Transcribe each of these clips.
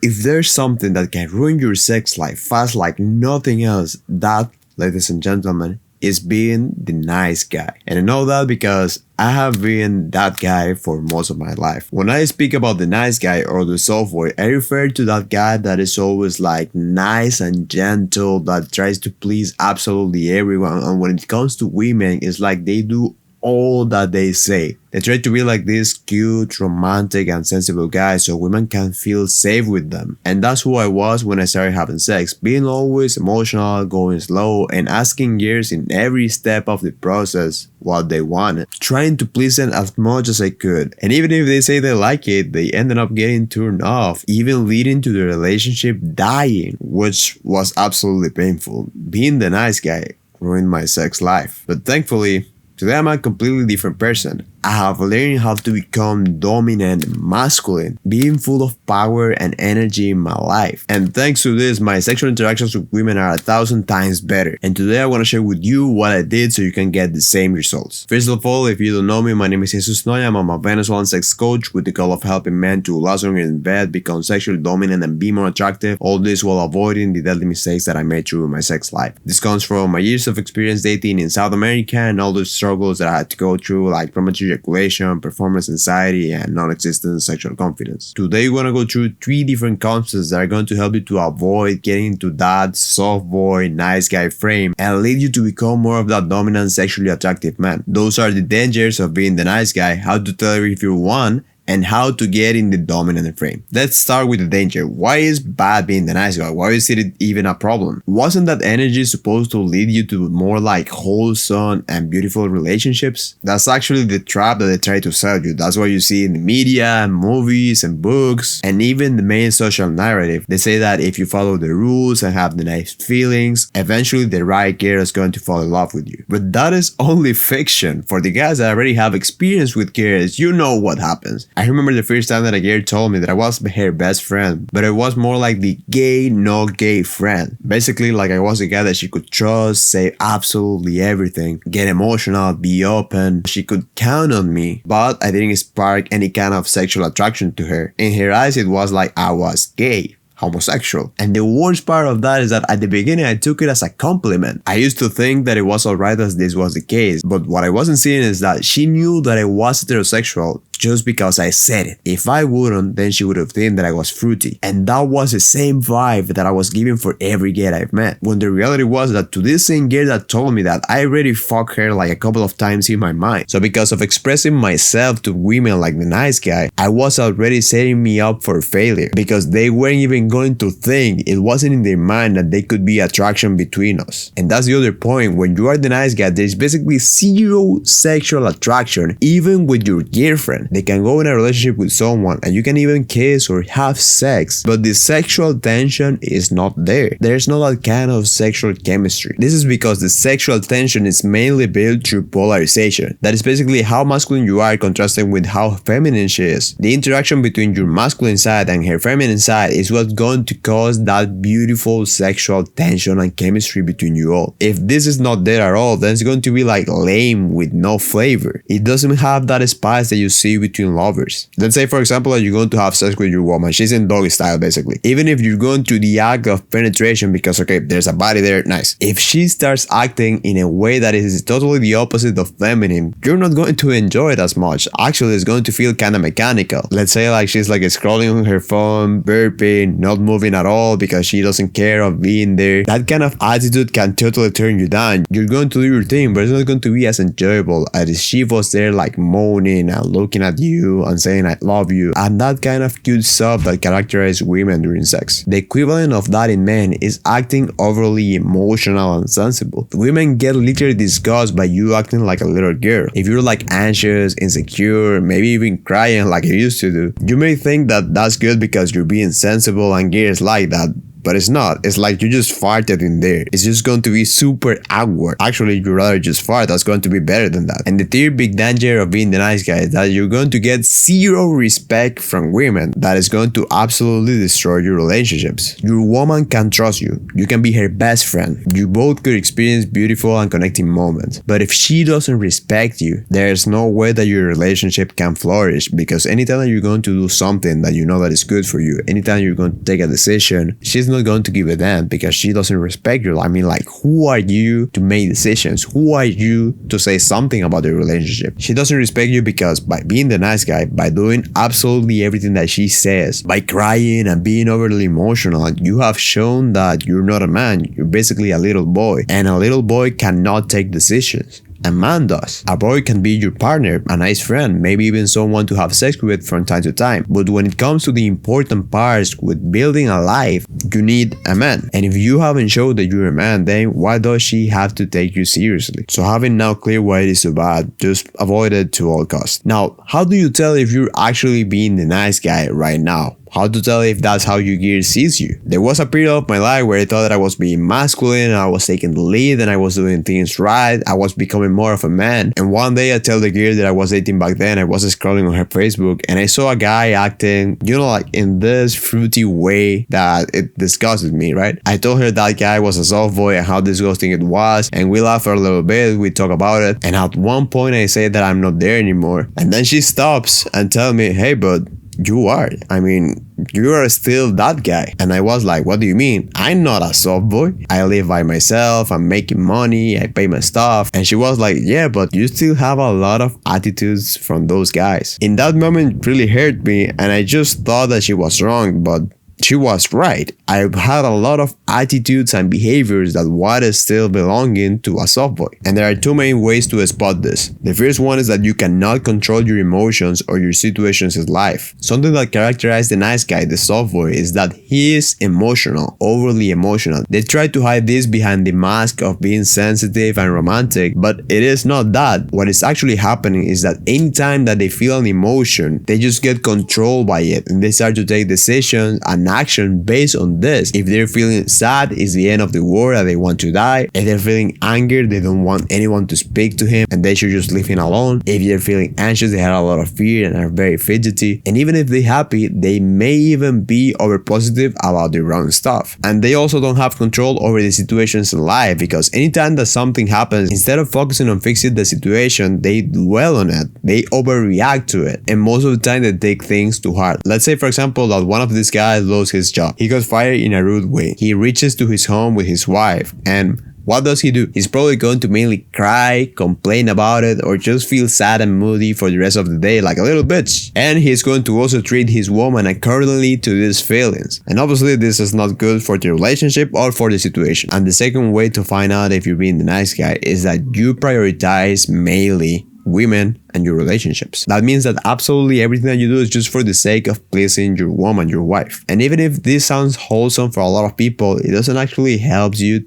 If there's something that can ruin your sex life fast like nothing else, that, ladies and gentlemen, is being the nice guy. And I know that because I have been that guy for most of my life. When I speak about the nice guy or the soft boy, I refer to that guy that is always like nice and gentle, that tries to please absolutely everyone. And when it comes to women, it's like they do all that they say. They try to be like this cute, romantic, and sensible guy so women can feel safe with them. And that's who I was when I started having sex, being always emotional, going slow, and asking girls in every step of the process what they wanted, trying to please them as much as I could. And even if they say they like it, they ended up getting turned off, even leading to the relationship dying, which was absolutely painful. Being the nice guy ruined my sex life. But thankfully, today I'm a completely different person. I have learned how to become dominant, masculine, being full of power and energy in my life. And thanks to this, my sexual interactions with women are 1,000 times better. And today I want to share with you what I did so you can get the same results. First of all, if you don't know me, my name is Jesus Noya. I'm a Venezuelan sex coach with the goal of helping men to last longer in bed, become sexually dominant, and be more attractive. All this while avoiding the deadly mistakes that I made through my sex life. This comes from my years of experience dating in South America and all the struggles that I had to go through, like premature ejaculation, performance anxiety, and non-existent sexual confidence. Today we're going to go through 3 different concepts that are going to help you to avoid getting into that soft boy, nice guy frame and lead you to become more of that dominant, sexually attractive man. Those are the dangers of being the nice guy, how to tell if you're one, and how to get in the dominant frame. Let's start with the danger. Why is bad being the nice guy? Why is it even a problem? Wasn't that energy supposed to lead you to more like wholesome and beautiful relationships? That's actually the trap that they try to sell you. That's what you see in the media, movies, and books, and even the main social narrative. They say that if you follow the rules and have the nice feelings, eventually the right girl is going to fall in love with you. But that is only fiction. For the guys that already have experience with girls, you know what happens. I remember the first time that a girl told me that I was her best friend, but I was more like the gay, no gay friend. Basically, like I was a guy that she could trust, say absolutely everything, get emotional, be open. She could count on me, but I didn't spark any kind of sexual attraction to her. In her eyes, it was like I was gay, homosexual. And the worst part of that is that at the beginning I took it as a compliment. I used to think that it was alright as this was the case, but what I wasn't seeing is that she knew that I was heterosexual just because I said it. If I wouldn't, then she would have think that I was fruity. And that was the same vibe that I was giving for every girl I've met. When the reality was that to this same girl that told me that, I already fucked her like a couple of times in my mind. So because of expressing myself to women like the nice guy, I was already setting me up for failure because they weren't even going to think, it wasn't in their mind that there could be attraction between us. And that's the other point. When you are the nice guy, there's basically zero sexual attraction even with your girlfriend. They can go in a relationship with someone and you can even kiss or have sex, but the sexual tension is not there. There's not that kind of sexual chemistry. This is because the sexual tension is mainly built through polarization. That is basically how masculine you are contrasting with how feminine she is. The interaction between your masculine side and her feminine side is what's going to cause that beautiful sexual tension and chemistry between you all. If this is not there at all, then it's going to be like lame with no flavor. It doesn't have that spice that you see between lovers. Let's say for example that you're going to have sex with your woman. She's in doggy style basically. Even if you're going to the act of penetration because okay, there's a body there, nice. If she starts acting in a way that is totally the opposite of feminine, you're not going to enjoy it as much. Actually, it's going to feel kind of mechanical. Let's say like she's like scrolling on her phone, burping, not moving at all because she doesn't care of being there. That kind of attitude can totally turn you down. You're going to do your thing, but it's not going to be as enjoyable as if she was there like moaning and looking at you and saying I love you and that kind of cute stuff that characterizes women during sex. The equivalent of that in men is acting overly emotional and sensible. Women get literally disgusted by you acting like a little girl. If you're like anxious, insecure, maybe even crying like you used to do, you may think that that's good because you're being sensible and girls like that. but it's not. It's like you just farted in there. It's just going to be super awkward. Actually, you'd rather just fart. That's going to be better than that. And the third big danger of being the nice guy is that you're going to get zero respect from women. That is going to absolutely destroy your relationships. Your woman can trust you. You can be her best friend. You both could experience beautiful and connecting moments. But if she doesn't respect you, there's no way that your relationship can flourish, because anytime that you're going to do something that you know that is good for you, anytime you're going to take a decision, she's not going to give a damn because she doesn't respect you. I mean, like, who are you to make decisions? Who are you to say something about the relationship? She doesn't respect you because by being the nice guy, by doing absolutely everything that she says, by crying and being overly emotional, you have shown that you're not a man. You're basically a little boy, and a little boy cannot take decisions. A man does. A boy can be your partner, a nice friend, maybe even someone to have sex with from time to time. But when it comes to the important parts with building a life, you need a man. And if you haven't showed that you're a man, then why does she have to take you seriously? So having now clear why it is so bad, just avoid it to all costs. Now, how do you tell if you're actually being the nice guy right now? How to tell if that's how your gear sees you? There was a period of my life where I thought that I was being masculine and I was taking the lead and I was doing things right. I was becoming more of a man. And one day I tell the girl that I was dating back then, I was scrolling on her Facebook and I saw a guy acting, like in this fruity way that it disgusted me, right? I told her that guy was a soft boy and how disgusting it was. And we laughed for a little bit. We talked about it. And at one point I say that I'm not there anymore. And then she stops and tells me, hey, bud, you are. I mean, you are still that guy. And I was like, what do you mean? I'm not a soft boy. I live by myself. I'm making money. I pay my stuff. And she was like, yeah, but you still have a lot of attitudes from those guys. In that moment, it really hurt me. And I just thought that she was wrong, but she was right. I had a lot of attitudes and behaviors that was still belonging to a soft boy. And there are two main ways to spot this. The first one is that you cannot control your emotions or your situations in life. Something that characterizes the nice guy, the soft boy, is that he is emotional, overly emotional. They try to hide this behind the mask of being sensitive and romantic, but it is not that. What is actually happening is that anytime that they feel an emotion, they just get controlled by it and they start to take decisions and action based on this. If they're feeling sad, it's the end of the world and they want to die. If they're feeling anger, they don't want anyone to speak to him and they should just leave him alone. If they're feeling anxious, they have a lot of fear and are very fidgety. And even if they're happy, they may even be over positive about the wrong stuff. And they also don't have control over the situations in life, because anytime that something happens, instead of focusing on fixing the situation, they dwell on it. They overreact to it. And most of the time they take things too hard. Let's say, for example, that one of these guys lost his job. He got fired in a rude way. He reaches to his home with his wife, and what does he do? He's probably going to mainly cry, complain about it, or just feel sad and moody for the rest of the day like a little bitch. And he's going to also treat his woman accordingly to these feelings. And obviously this is not good for the relationship or for the situation. And the second way to find out if you're being the nice guy is that you prioritize mainly women and your relationships. That means that absolutely everything that you do is just for the sake of pleasing your woman, your wife. And even if this sounds wholesome for a lot of people, it doesn't actually help you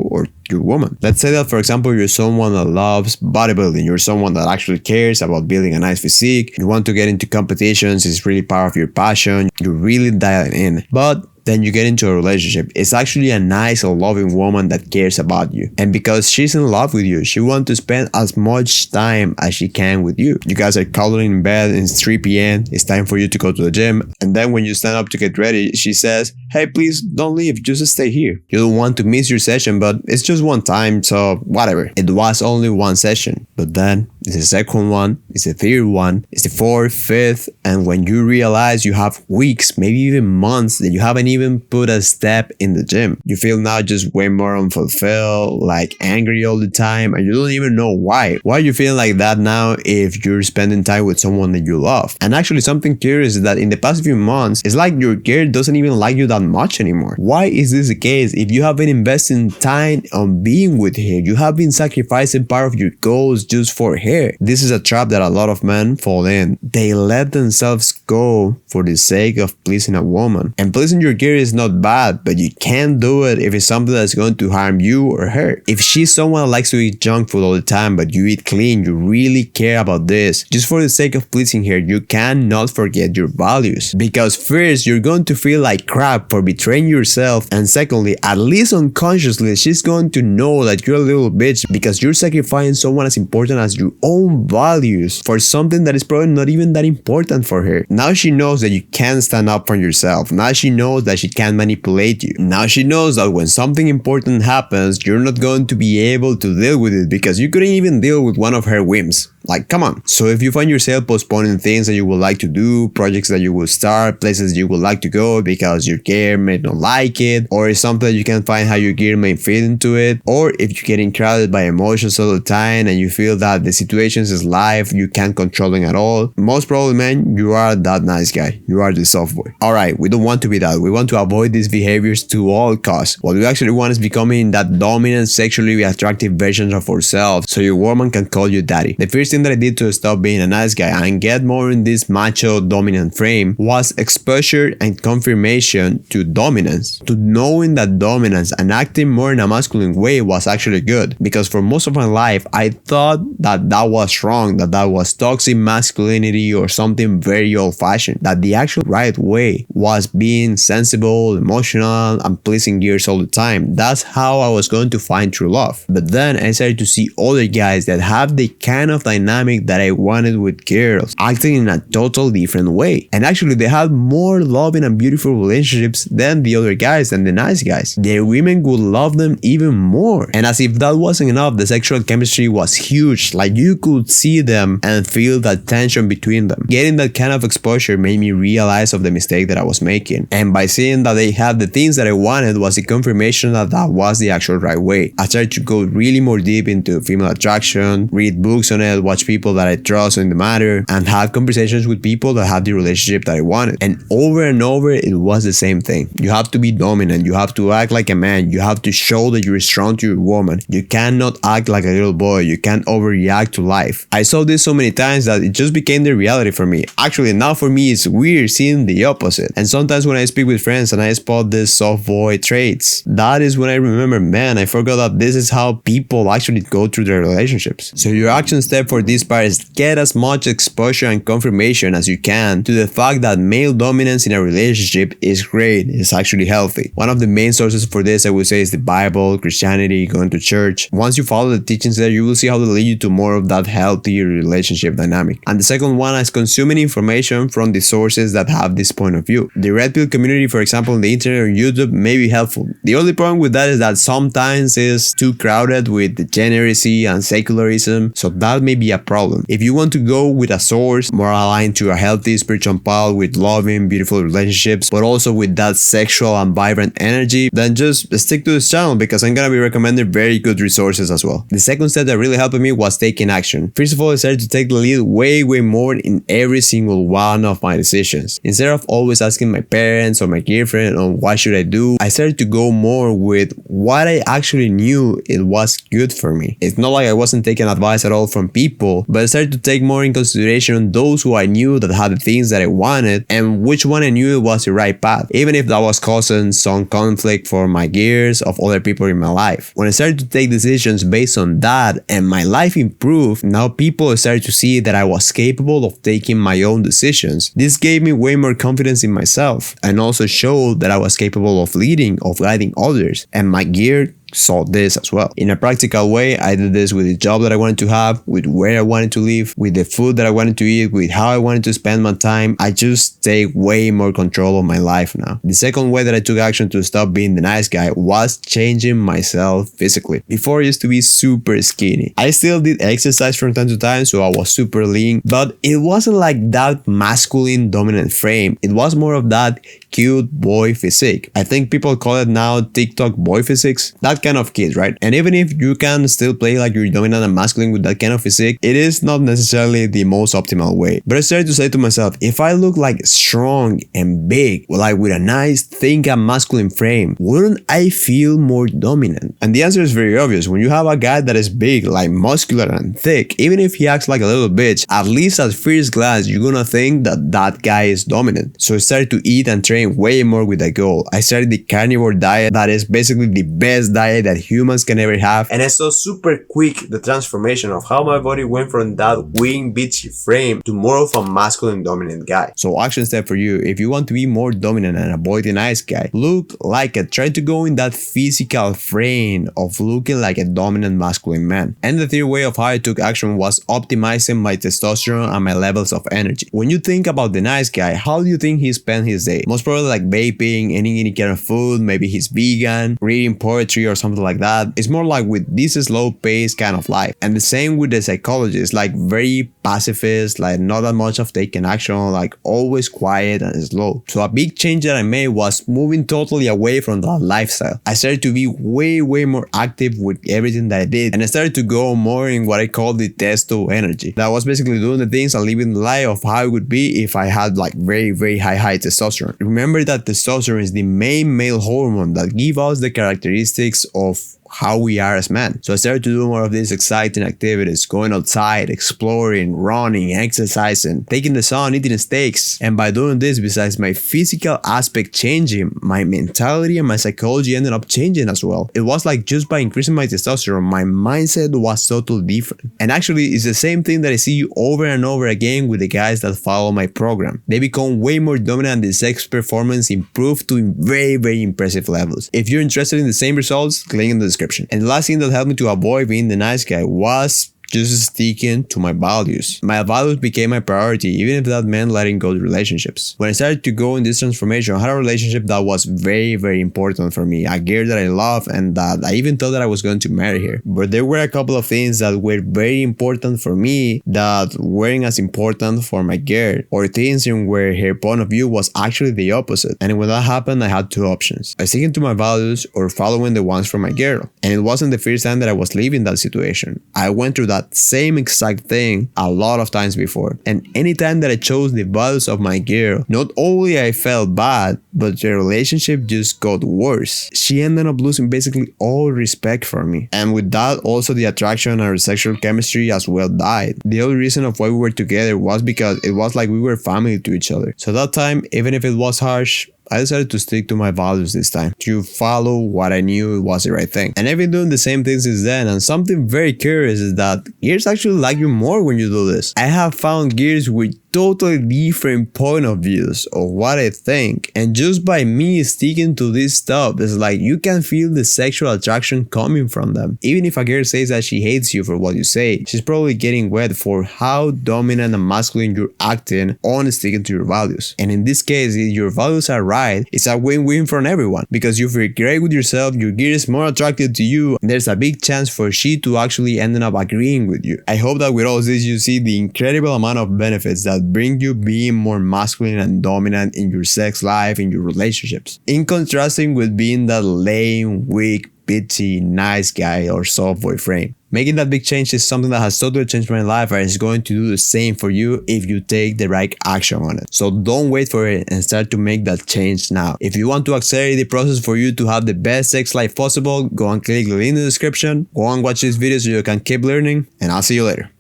or your woman. Let's say that, for example, you're someone that loves bodybuilding. You're someone that actually cares about building a nice physique. You want to get into competitions. It's really part of your passion. You're really dialing in. But then you get into a relationship. It's actually a nice and loving woman that cares about you. And because she's in love with you, she wants to spend as much time as she can with you. You guys are cuddling in bed and it's 3 p.m. It's time for you to go to the gym. And then when you stand up to get ready, she says, hey, please don't leave. Just stay here. You don't want to miss your session, but it's just one time, so whatever. It was only one session. But then it's the second one, it's the third one, it's the fourth, fifth, and when you realize you have weeks, maybe even months that you haven't even put a step in the gym, you feel now just way more unfulfilled, like angry all the time, and you don't even know why. Why are you feeling like that now if you're spending time with someone that you love? And actually something curious is that in the past few months, it's like your girl doesn't even like you that much anymore. Why is this the case? If you have been investing time on being with her, you have been sacrificing part of your goals just for her. This is a trap that a lot of men fall in. They let themselves go for the sake of pleasing a woman. And pleasing your girl is not bad, but you can't do it if it's something that's going to harm you or her. If she's someone who likes to eat junk food all the time, but you eat clean, you really care about this. Just for the sake of pleasing her, you cannot forget your values. Because first, you're going to feel like crap for betraying yourself, and secondly, at least unconsciously, she's going to know that you're a little bitch because you're sacrificing someone as important as your own values for something that is probably not even that important for her. Now she knows that you can't stand up for yourself. Now she knows that she can't manipulate you. Now she knows that when something important happens, you're not going to be able to deal with it because you couldn't even deal with one of her whims. Like, come on. So if you find yourself postponing things that you would like to do, projects that you will start, places you would like to go because your gear may not like it, or it's something that you can't find how your gear may fit into it, or if you're getting crowded by emotions all the time and you feel that the situations is life you can't control them at all, most probably, man, you are that nice guy. You are the soft boy. Alright, we don't want to be that. We want to avoid these behaviors to all costs. What we actually want is becoming that dominant, sexually attractive version of ourselves so your woman can call you daddy. The first thing that I did to stop being a nice guy and get more in this macho dominant frame was exposure and confirmation to dominance, to knowing that dominance and acting more in a masculine way was actually good, because for most of my life I thought that was wrong, that was toxic masculinity or something very old-fashioned, that the actual right way was being sensible, emotional, and pleasing girls all the time. That's how I was going to find true love. But then I started to see other guys that have the kind of dynamic that I wanted with girls, acting in a total different way. And actually they had more loving and beautiful relationships than the other guys, than the nice guys. Their women would love them even more. And as if that wasn't enough, the sexual chemistry was huge. Like, you could see them and feel that tension between them. Getting that kind of exposure made me realize of the mistake that I was making. And by seeing that they had the things that I wanted was the confirmation that that was the actual right way. I started to go really more deep into female attraction, read books on it, watch people that I trust in the matter, and have conversations with people that have the relationship that I wanted. And over, it was the same thing. You have to be dominant. You have to act like a man. You have to show that you're strong to your woman. You cannot act like a little boy. You can't overreact to life. I saw this so many times that it just became the reality for me. Actually, now for me, it's weird seeing the opposite. And sometimes when I speak with friends and I spot these soft boy traits, that is when I remember, man, I forgot that this is how people actually go through their relationships. So your action step for this part is get as much exposure and confirmation as you can to the fact that male dominance in a relationship is great. It's actually healthy. One of the main sources for this, I would say, is the Bible, Christianity, going to church. Once you follow the teachings there, you will see how they lead you to more of that healthy relationship dynamic. And the second one is consuming information from the sources that have this point of view. The Red Pill community, for example, on the internet or YouTube may be helpful. The only problem with that is that sometimes it's too crowded with degeneracy and secularism, so that may be a problem. If you want to go with a source more aligned to a healthy spiritual path with loving, beautiful relationships, but also with that sexual and vibrant energy, then just stick to this channel because I'm gonna be recommending very good resources as well. The second step that really helped me was taking action. First of all, I started to take the lead way more in every single one of my decisions. Instead of always asking my parents or my girlfriend on what should I do, I started to go more with what I actually knew it was good for me. It's not like I wasn't taking advice at all from people, but I started to take more in consideration those who I knew that had the things that I wanted and which one I knew was the right path, even if that was causing some conflict for my gears of other people in my life. When I started to take decisions based on that and my life improved, now people started to see that I was capable of taking my own decisions. This gave me way more confidence in myself and also showed that I was capable of leading, of guiding others, and my gear saw this as well. In a practical way, I did this with the job that I wanted to have, with where I wanted to live, with the food that I wanted to eat, with how I wanted to spend my time. I just take way more control of my life now. The second way that I took action to stop being the nice guy was changing myself physically. Before I used to be super skinny. I still did exercise from time to time, so I was super lean, but it wasn't like that masculine dominant frame. It was more of that cute boy physique. I think people call it now TikTok boy physiques. That that kind of kid, right? And even if you can still play like you're dominant and masculine with that kind of physique, it is not necessarily the most optimal way. But I started to say to myself, if I look like strong and big, like with a nice, thick and masculine frame, wouldn't I feel more dominant? And the answer is very obvious. When you have a guy that is big, like muscular and thick, even if he acts like a little bitch, at least at first glance, you're gonna think that that guy is dominant. So I started to eat and train way more with that goal. I started the carnivore diet that is basically the best diet that humans can ever have. And I saw super quick the transformation of how my body went from that weak bitchy frame to more of a masculine dominant guy. So action step for you, if you want to be more dominant and avoid the nice guy, look like it. Try to go in that physical frame of looking like a dominant masculine man. And the third way of how I took action was optimizing my testosterone and my levels of energy. When you think about the nice guy, how do you think he spent his day? Most probably like vaping, eating any kind of food, maybe he's vegan, reading poetry or something like that. It's more like with this slow pace kind of life. And the same with the psychologist, like very pacifist, like not that much of taking action, like always quiet and slow. So a big change that I made was moving totally away from that lifestyle. I started to be way more active with everything that I did, and I started to go more in what I call the testo energy. That was basically doing the things and living the life of how it would be if I had like very high testosterone. Remember that testosterone is the main male hormone that gives us the characteristics of how we are as men. So I started to do more of these exciting activities, going outside, exploring, running, exercising, taking the sun, eating steaks. And by doing this, besides my physical aspect changing, my mentality and my psychology ended up changing as well. It was like just by increasing my testosterone, my mindset was totally different. And actually, it's the same thing that I see over and over again with the guys that follow my program. They become way more dominant and the sex performance improved to very impressive levels. If you're interested in the same results, click in the description. And the last thing that helped me to avoid being the nice guy was just sticking to my values. My values became my priority, even if that meant letting go of relationships. When I started to go in this transformation, I had a relationship that was very important for me, a girl that I love and that I even thought that I was going to marry her. But there were a couple of things that were very important for me that weren't as important for my girl, or things in where her point of view was actually the opposite. And when that happened, I had two options: I sticking to my values or following the ones from my girl. And it wasn't the first time that I was leaving that situation. I went through that same exact thing a lot of times before, and anytime that I chose the values of my girl, not only I felt bad, but the relationship just got worse. She ended up losing basically all respect for me, and with that also the attraction and our sexual chemistry as well died. The only reason of why we were together was because it was like we were family to each other. So that time, even if it was harsh, I decided to stick to my values this time, to follow what I knew was the right thing. And I've been doing the same thing since then, and something very curious is that gears actually like you more when you do this. I have found gears with totally different point of views of what I think, and just by me sticking to this stuff, it's like you can feel the sexual attraction coming from them. Even if a girl says that she hates you for what you say, she's probably getting wet for how dominant and masculine you're acting on sticking to your values. And in this case, if your values are right, it's a win-win for everyone, because you feel great with yourself, your gear is more attracted to you, and there's a big chance for she to actually end up agreeing with you. I hope that with all this you see the incredible amount of benefits that bring you being more masculine and dominant in your sex life, in your relationships, in contrasting with being that lame, weak, bitchy, nice guy or soft boy frame. Making that big change is something that has totally changed my life, and it's going to do the same for you if you take the right action on it. So don't wait for it and start to make that change now. If you want to accelerate the process for you to have the best sex life possible, go and click the link in the description, go and watch this video so you can keep learning, and I'll see you later.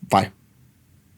Bye.